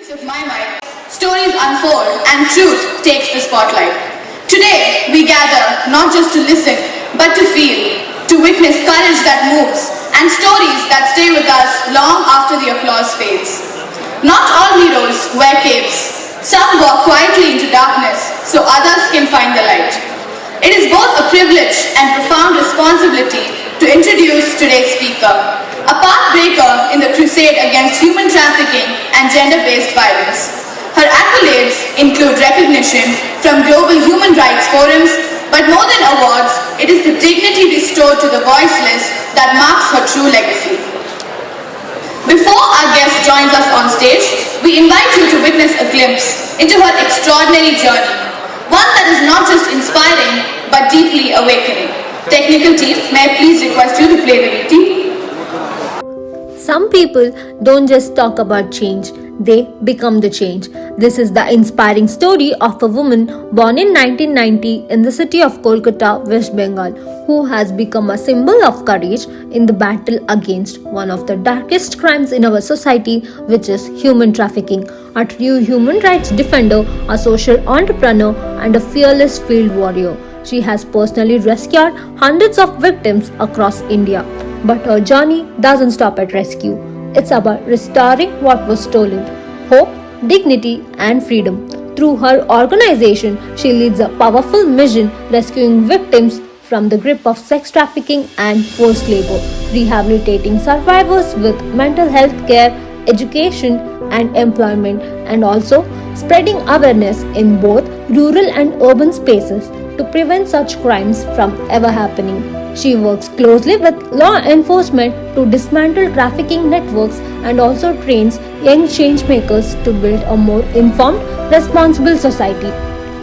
Of MyMike, stories unfold and truth takes the spotlight. Today, we gather not just to listen, but to feel, to witness courage that moves and stories that stay with us long after the applause fades. Not all heroes wear capes. Some walk quietly into darkness so others can find the light. It is both a privilege and profound responsibility to introduce today's speaker, a pathbreaker in the crusade against human trafficking and gender-based violence. Her accolades include recognition from global human rights forums, but more than awards, it is the dignity restored to the voiceless that marks her true legacy. Before our guest joins us on stage, we invite you to witness a glimpse into her extraordinary journey, one that is not just inspiring, but deeply awakening. Technical team, may I please request you to play the VT? Some people don't just talk about change, they become the change. This is the inspiring story of a woman born in 1990 in the city of Kolkata, West Bengal, who has become a symbol of courage in the battle against one of the darkest crimes in our society, which is human trafficking. A true human rights defender, a social entrepreneur, and a fearless field warrior. She has personally rescued hundreds of victims across India. But her journey doesn't stop at rescue. It's about restoring what was stolen: hope, dignity, and freedom. Through her organization, she leads a powerful mission rescuing victims from the grip of sex trafficking and forced labor, rehabilitating survivors with mental health care, education, and employment, and also spreading awareness in both rural and urban spaces to prevent such crimes from ever happening. She works closely with law enforcement to dismantle trafficking networks and also trains young changemakers to build a more informed, responsible society.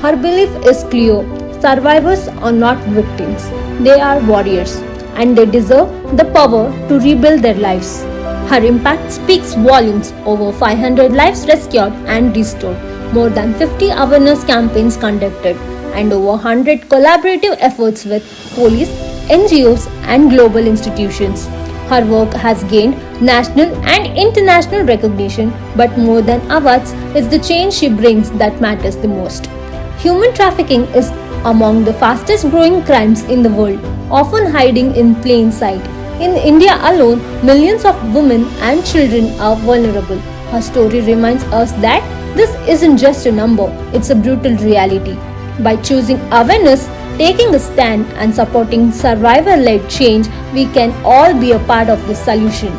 Her belief is clear: survivors are not victims, they are warriors, and they deserve the power to rebuild their lives. Her impact speaks volumes: over 500 lives rescued and restored, more than 50 awareness campaigns conducted, and over 100 collaborative efforts with police, NGOs, and global institutions. Her work has gained national and international recognition, but more than awards, it's the change she brings that matters the most. Human trafficking is among the fastest growing crimes in the world, often hiding in plain sight. In India alone, millions of women and children are vulnerable. Her story reminds us that this isn't just a number, it's a brutal reality. By choosing awareness, taking a stand, and supporting survivor-led change, we can all be a part of the solution.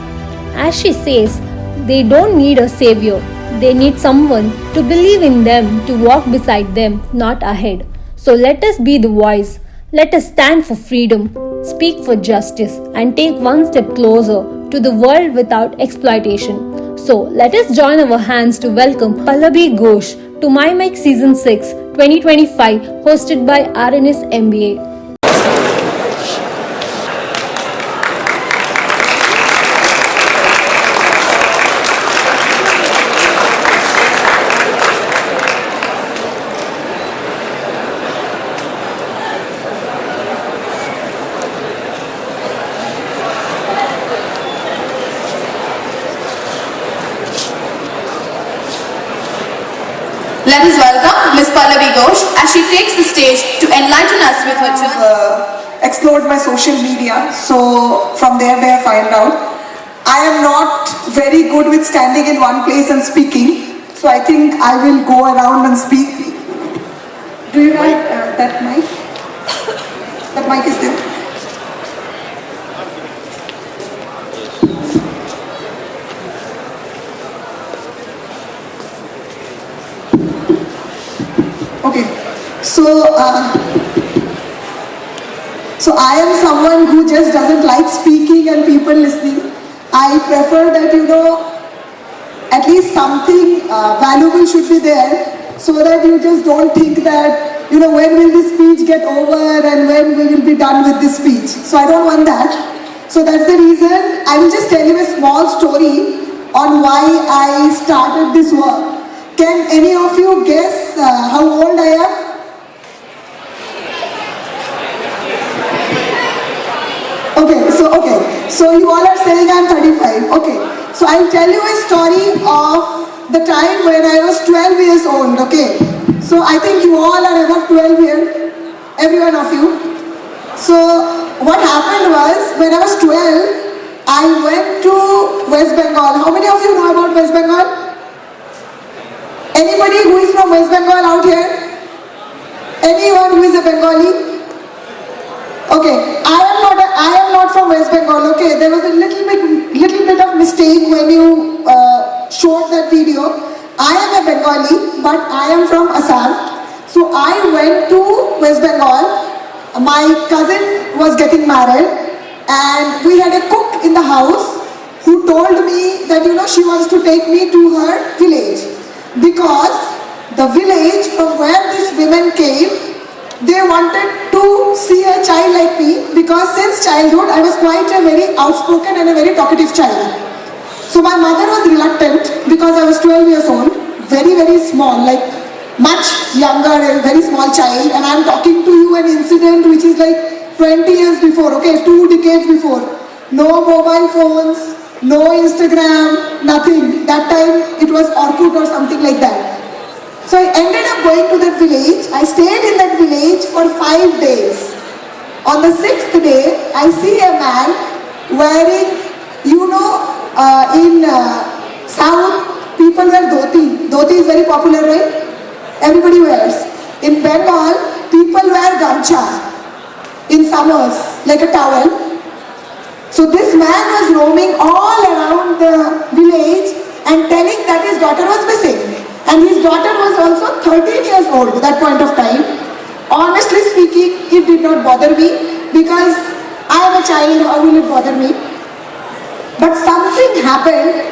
As she says, they don't need a savior. They need someone to believe in them, to walk beside them, not ahead. So let us be the voice. Let us stand for freedom, speak for justice, and take one step closer to the world without exploitation. So let us join our hands to welcome Pallabhi Ghosh to MyMike Season 6, 2025, hosted by RNS MBA. Let us welcome Ms. Pallabhi Ghosh as she takes the stage to enlighten us with her journey. Explored my social media, so from there I find out I am not very good with standing in one place and speaking, so I think I will go around and speak. Do you have that mic? That mic is there. Okay, so I am someone who just doesn't like speaking and people listening. I prefer that, at least something valuable should be there, so that you just don't think that, when will this speech get over and when we will be done with this speech. So I don't want that. So that's the reason I will just tell you a small story on why I started this work. Can any of you guess how old I am? Okay, so you all are saying I'm 35. Okay, so I'll tell you a story of the time when I was 12 years old, okay? So I think you all are above 12 here, every one of you. So what happened was, when I was 12, I went to West Bengal. How many of you know about West Bengal? Anybody who is from West Bengal out here? Anyone who is a Bengali? Okay, I am not from West Bengal, okay? There was a little bit of mistake when you showed that video. I am a Bengali, but I am from Assam. So I went to West Bengal. My cousin was getting married and we had a cook in the house who told me that, she wants to take me to her village, because the village from where these women came, they wanted to see a child like me, because since childhood I was quite a very outspoken and a very talkative child. So my mother was reluctant, because I was 12 years old, very, very small, like much younger, a very small child, and I'm talking to you an incident which is like 20 years before, okay, 2 decades before. No mobile phones, no Instagram, nothing. That time it was Orkut or something like that. So I ended up going to that village. I stayed in that village for 5 days. On the 6th day, I see a man wearing, in South, people wear dhoti. Dhoti is very popular, right? Everybody wears. In Bengal, people wear gamcha in summers, like a towel. So this man was roaming all around the village and telling that his daughter was missing. And his daughter was also 13 years old at that point of time. Honestly speaking, it did not bother me, because I am a child, how will it bother me? But something happened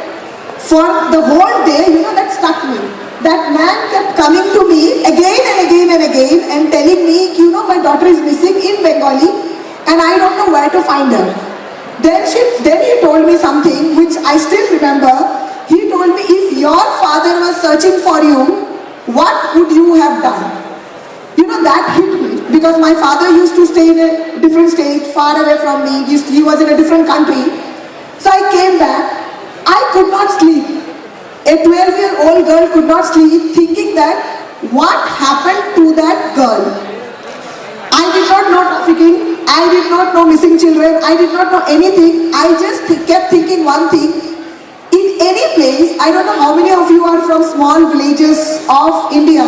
for the whole day, that stuck me. That man kept coming to me again and again and again and telling me, my daughter is missing in Bengali and I don't know where to find her. Then he told me something which I still remember. He told me, if your father was searching for you, what would you have done? That hit me, because my father used to stay in a different state, far away from me. He was in a different country. So I came back. I could not sleep. A 12-year-old girl could not sleep, thinking that what happened to that girl? I did not know trafficking. I did not know missing children. I did not know anything. I just kept thinking one thing. In any place, I don't know how many of you are from small villages of India.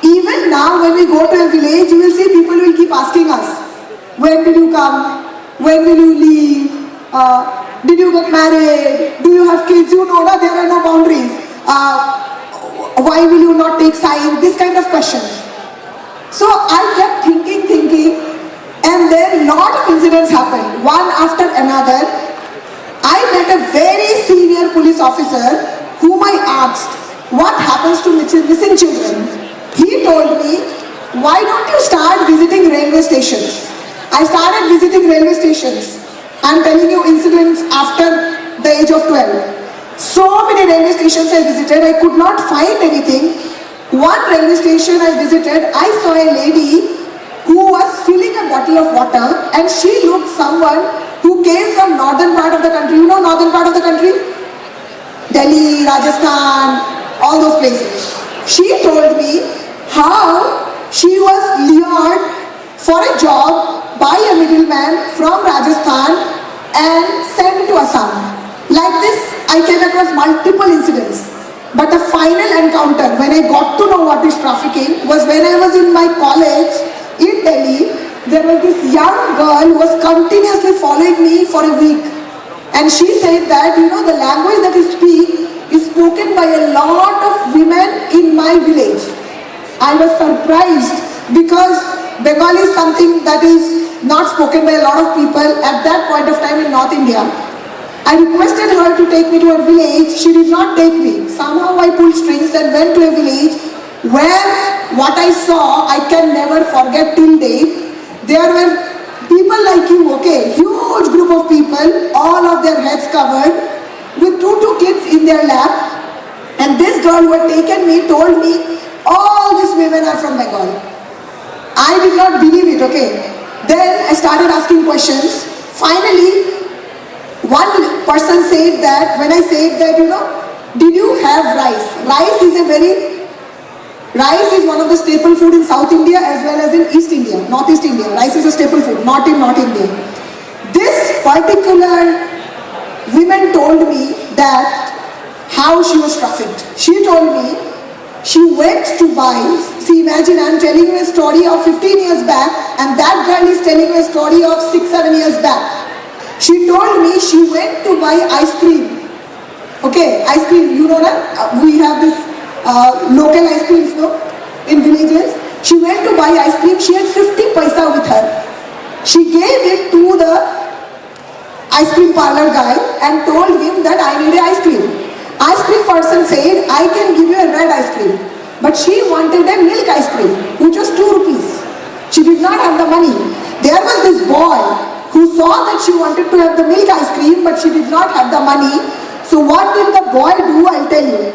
Even now, when we go to a village, you will see people will keep asking us, when did you come? When will you leave? Did you get married? Do you have kids? There are no boundaries. Why will you not take science? This kind of questions. So I kept thinking, and then lot of incidents happened, one after another. I met a very senior police officer whom I asked, what happens to missing children? He told me, why don't you start visiting railway stations? I started visiting railway stations. I'm telling you incidents after the age of 12. So many railway stations I visited, I could not find anything. One railway station I visited, I saw a lady who was filling a bottle of water, and she looked someone who came from northern part of the country. You know northern part of the country? Delhi, Rajasthan, all those places. She told me how she was lured for a job by a middleman from Rajasthan and sent to Assam. Like this, I came across multiple incidents. But the final encounter, when I got to know what is trafficking, was when I was in my college in Delhi. There was this young girl who was continuously following me for a week. And she said that, the language that you speak is spoken by a lot of women in my village. I was surprised, because Bengali is something that is not spoken by a lot of people at that point of time in North India. I requested her to take me to her village. She did not take me. Somehow I pulled strings and went to a village where what I saw I can never forget till date. There were people like you, okay, huge group of people, all of their heads covered, with two kids in their lap. And this girl who had taken me told me, all these women are from Bengal. I did not believe it, okay. Then I started asking questions. Finally, one person said that, when I said that, Did you have rice? Rice is one of the staple food in South India as well as in East India, Northeast India. Rice is a staple food, not in North India. This particular woman told me that how she was trafficked. She told me she went to buy, see, imagine I'm telling you a story of 15 years back and that girl is telling you a story of 6-7 years back. She told me she went to buy ice cream. Okay, ice cream, you know that? We have this local ice creams, no? In villages. She went to buy ice cream. She had 50 paisa with her. She gave it to the ice cream parlor guy and told him that I need a ice cream. Ice cream person said, I can give you a red ice cream. But she wanted a milk ice cream, which was 2 rupees. She did not have the money. There was this boy who saw that she wanted to have the milk ice cream, but she did not have the money. So what did the boy do? I'll tell you.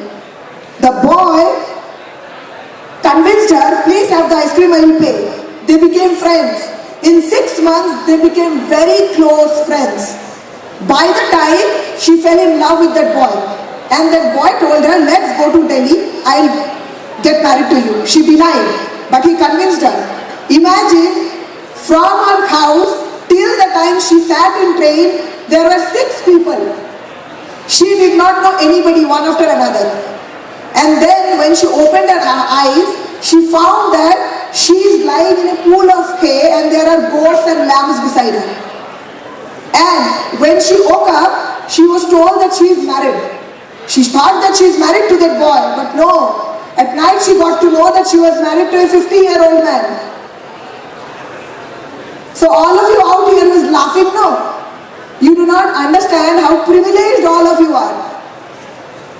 The boy convinced her, please have the ice cream, I will pay. They became friends. In 6 months, they became very close friends. By the time, she fell in love with that boy. And that boy told her, let's go to Delhi, I'll get married to you. She denied, but he convinced her. Imagine, from her house till the time she sat in train, there were 6 people. She did not know anybody, one after another. And then when she opened her eyes, she found that she is lying in a pool of hay and there are goats and lambs beside her. And when she woke up, she was told that she is married. She thought that she is married to that boy, but no. At night she got to know that she was married to a 50-year-old man. So all of you out here was laughing, no? You do not understand how privileged all of you are.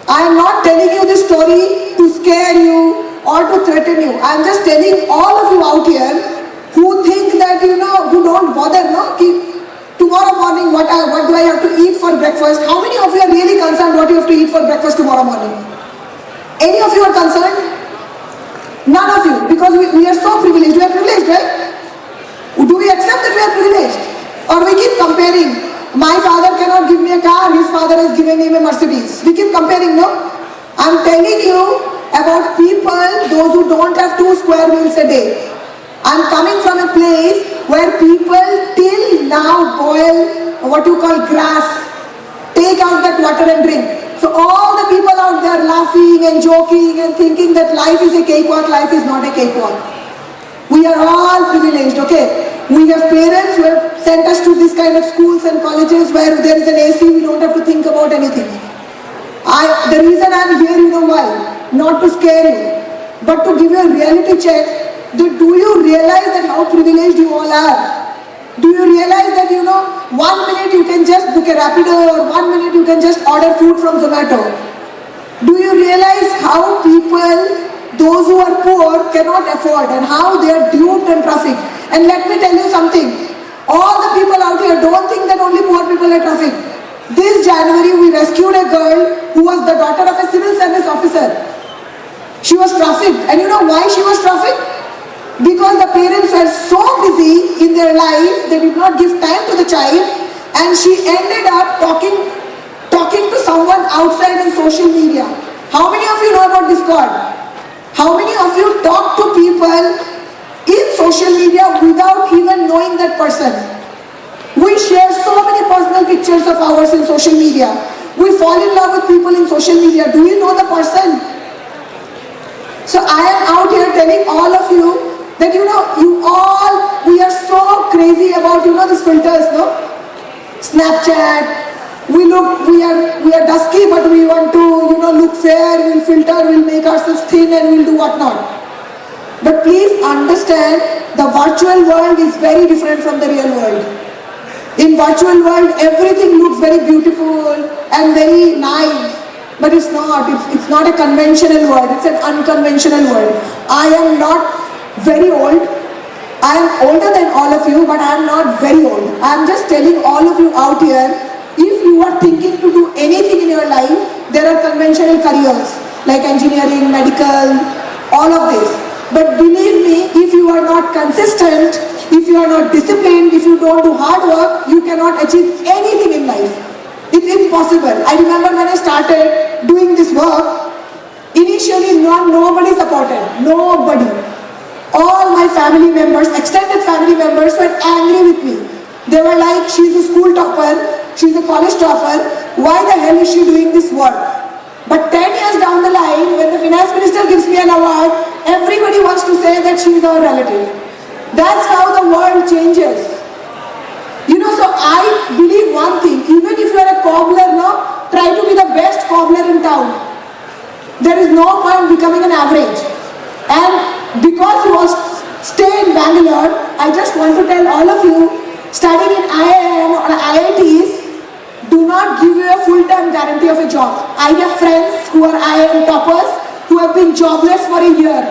I am not telling you this story to scare you or to threaten you. I am just telling all of you out here who think that, who don't bother, no? Tomorrow morning, what do I have to eat for breakfast? How many of you are really concerned what you have to eat for breakfast tomorrow morning? Any of you are concerned? None of you, because we are so privileged. We are privileged, right? Do we accept that we are privileged? Or we keep comparing? My father cannot give me a car, his father has given him a Mercedes. We keep comparing, no? I'm telling you about people, those who don't have 2 square meals a day. I'm coming from a place where people till now boil what you call grass, take out that water and drink. So all the people out there laughing and joking and thinking that life is a cakewalk, life is not a cakewalk. We are all privileged, okay? We have parents who have sent us to this kind of schools and colleges where there is an AC, we don't have to think about anything. The reason I am here, you know why? Not to scare you, but to give you a reality check. Do you realize that how privileged you all are? Do you realize that 1 minute you can just book a Rapido or 1 minute you can just order food from Zomato? Do you realize how people, those who are poor, cannot afford and how they are duped and trafficked? And let me tell you something, all the people out here don't think that only poor people are trafficked. This January we rescued a girl who was the daughter of a civil service officer. She was trafficked, and you know why she was trafficked? Because the parents were so busy in their life, they did not give time to the child, and she ended up talking to someone outside in social media. How many of you know about Discord? How many of you talk to people in social media without even knowing that person? We share so many personal pictures of ours in social media. We fall in love with people in social media. Do you know the person? So I am out here telling all of you that we are so crazy about these filters, no? Snapchat. We are dusky, but we want to look fair. We'll filter, we'll make ourselves thin, and we'll do whatnot. But please understand, the virtual world is very different from the real world. In virtual world, everything looks very beautiful and very nice, but it's not. It's not a conventional world. It's an unconventional world. I am not very old. I am older than all of you, but I am not very old. I am just telling all of you out here, if you are thinking to do anything in your life, there are conventional careers like engineering, medical, all of this. But believe me, if you are not consistent, if you are not disciplined, if you don't do hard work, you cannot achieve anything in life. It's impossible. I remember when I started doing this work, initially nobody supported. Nobody. All my family members, extended family members were angry with me. They were like, she's a school topper, she's a college topper, why the hell is she doing this work? But 10 years down the line, when the finance minister gives me an award, everybody wants to say that she's our relative. That's how the world changes. So I believe one thing, even if you are a cobbler, try to be the best cobbler in town. There is no point becoming an average. And because you all stay in Bangalore, I just want to tell all of you, studying in IIM or IITs do not give you a full-time guarantee of a job. I have friends who are IIM toppers who have been jobless for a year.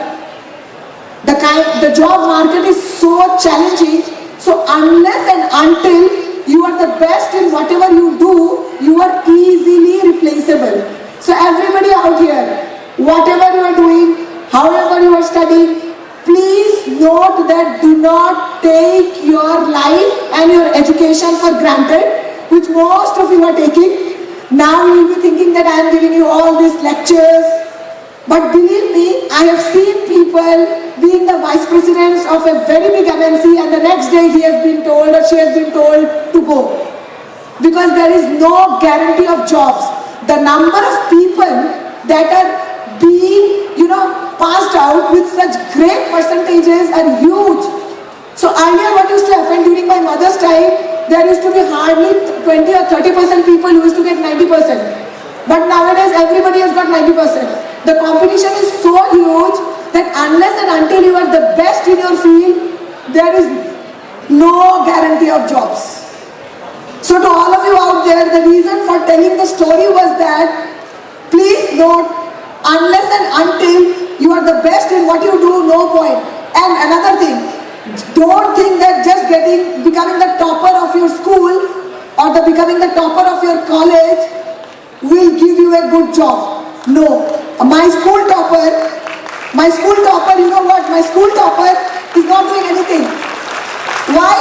The job market is so challenging. So unless and until you are the best in whatever you do, you are easily replaceable. So everybody out here, whatever you are doing, however you are studying, please note that do not take your life and your education for granted, which most of you are taking. Now you will be thinking that I am giving you all these lectures. But believe me, I have seen people being the vice presidents of a very big MNC and the next day he has been told or she has been told to go. Because there is no guarantee of jobs. The number of people that are being, passed out with such great percentages are huge. So earlier what used to happen during my mother's time, there used to be hardly 20 or 30% people who used to get 90%. But nowadays everybody has got 90%. The competition is so huge that unless and until you are the best in your field, there is no guarantee of jobs. So to all of you out there, the reason for telling the story was that, please note, unless and until you are the best in what you do, no point. And another thing, don't think that just becoming the topper of your school or becoming the topper of your college will give you a good job. No. My school topper, you know what? My school topper is not doing anything. Why?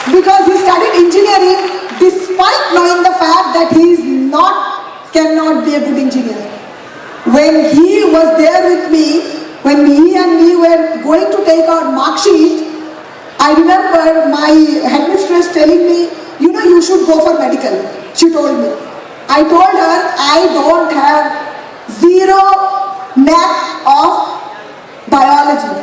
Because he studied engineering despite knowing the fact that he cannot be a good engineer. When he was there with me, when he and me were going to take our mark sheet, I remember my headmistress telling me, you should go for medical. She told me. I told her I don't have zero knack of biology.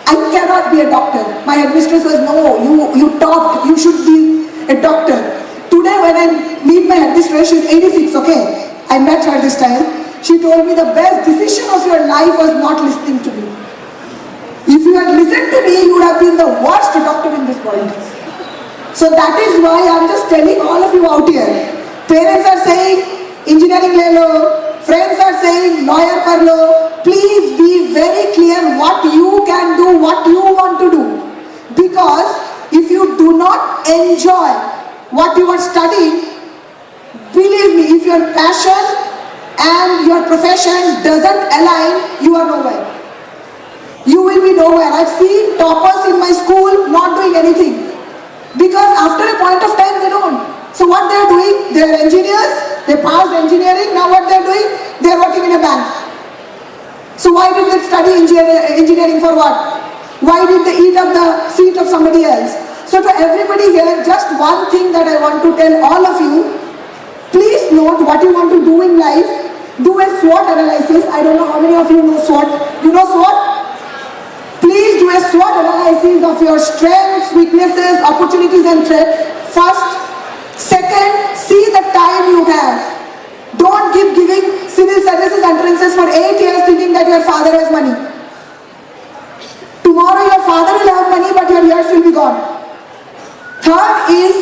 I cannot be a doctor. My headmistress was, no, you topped, you should be a doctor. Today when I meet my headmistress, she's 86, okay? I met her this time. She told me the best decision of your life was not listening to me. If you had listened to me, you would have been the worst doctor in this world. So that is why I'm just telling all of you out here. Parents are saying, engineering le lo. Friends are saying, lawyer par lo. Please be very clear what you can do, what you want to do. Because if you do not enjoy what you are studying, believe me, if your passion and your profession doesn't align, you are nowhere. You will be nowhere. I've seen toppers in my school not doing anything. Because after a point of time, they don't. So what they are doing, they are engineers, they passed engineering, now what they are doing, they are working in a bank. So why did they study engineering for what? Why did they eat up the seat of somebody else? So to everybody here, just one thing that I want to tell all of you, please note what you want to do in life. Do a SWOT analysis. I don't know how many of you know SWOT. You know SWOT? Please do a SWOT analysis of your strengths, weaknesses, opportunities and threats. First. Second, see the time you have. Don't keep giving civil services entrances for 8 years thinking that your father has money. Tomorrow your father will have money but your years will be gone. Third is,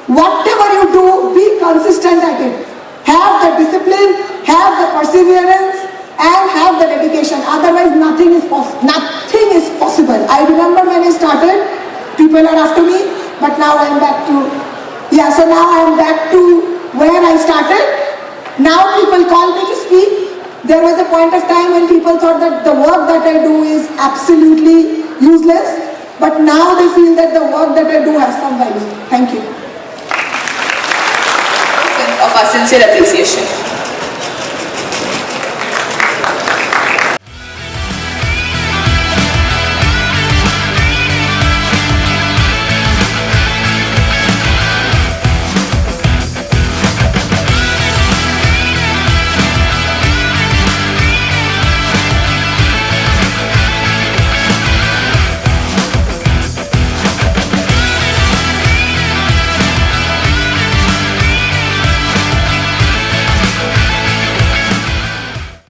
whatever you do, be consistent at it. Have the discipline, have the perseverance and have the dedication. Otherwise nothing is possible. I remember when I started, people are after me, but now I am back to so now I am back to where I started. Now people call me to speak. There was a point of time when people thought that the work that I do is absolutely useless. But now they feel that the work that I do has some value. Thank you. Of our sincere appreciation.